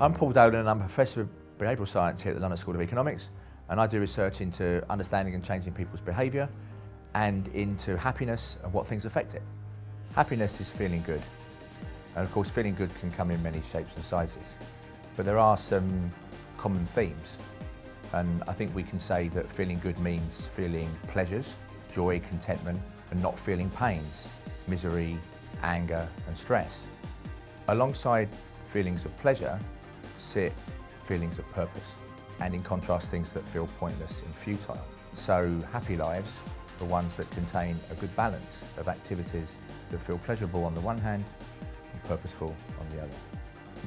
I'm Paul Dolan and I'm a Professor of Behavioural Science here at the London School of Economics, and I do research into understanding and changing people's behaviour and into happiness and what things affect it. Happiness is feeling good, and of course feeling good can come in many shapes and sizes, but there are some common themes, and I think we can say that feeling good means feeling pleasures, joy, contentment, and not feeling pains, misery, anger and stress. Alongside feelings of pleasure sit feelings of purpose, and in contrast things that feel pointless and futile. So happy lives are ones that contain a good balance of activities that feel pleasurable on the one hand and purposeful on the other.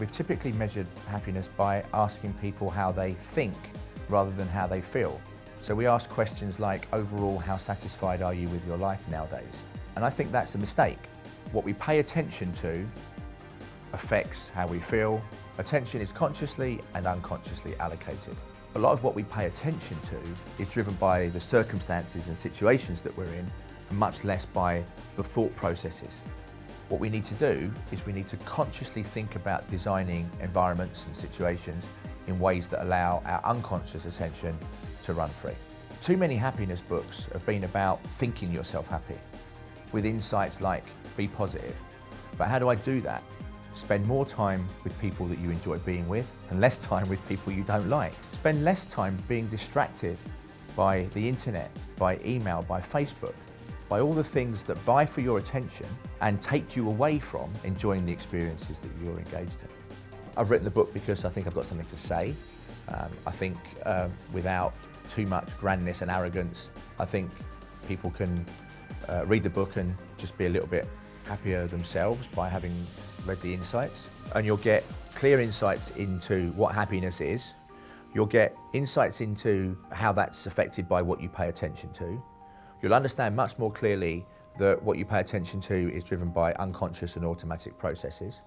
We've typically measured happiness by asking people how they think rather than how they feel. So we ask questions like, overall, how satisfied are you with your life nowadays? And I think that's a mistake. What we pay attention to affects how we feel. Attention is consciously and unconsciously allocated. A lot of what we pay attention to is driven by the circumstances and situations that we're in, and much less by the thought processes. What we need to do is we need to consciously think about designing environments and situations in ways that allow our unconscious attention to run free. Too many happiness books have been about thinking yourself happy, with insights like, be positive. But how do I do that? Spend more time with people that you enjoy being with and less time with people you don't like. Spend less time being distracted by the internet, by email, by Facebook, by all the things that vie for your attention and take you away from enjoying the experiences that you're engaged in. I've written the book because I think I've got something to say. I think without too much grandness and arrogance, I think people can read the book and just be a little bit happier themselves by having read the insights. And you'll get clear insights into what happiness is. You'll get insights into how that's affected by what you pay attention to. You'll understand much more clearly that what you pay attention to is driven by unconscious and automatic processes.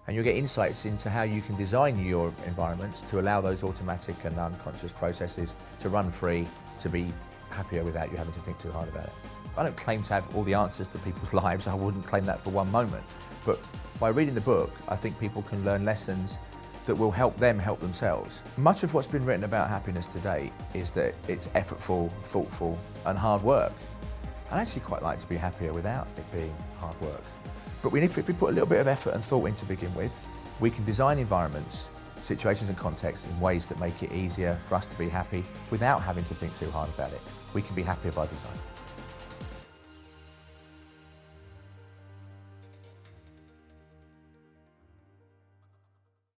And you'll get insights into how you can design your environments to allow those automatic and unconscious processes to run free, to be happier without you having to think too hard about it. I don't claim to have all the answers to people's lives, I wouldn't claim that for one moment. But by reading the book, I think people can learn lessons that will help them help themselves. Much of what's been written about happiness today is that it's effortful, thoughtful, and hard work. I'd actually quite like to be happier without it being hard work. But if we put a little bit of effort and thought in to begin with, we can design environments, situations and contexts in ways that make it easier for us to be happy without having to think too hard about it. We can be happier by design.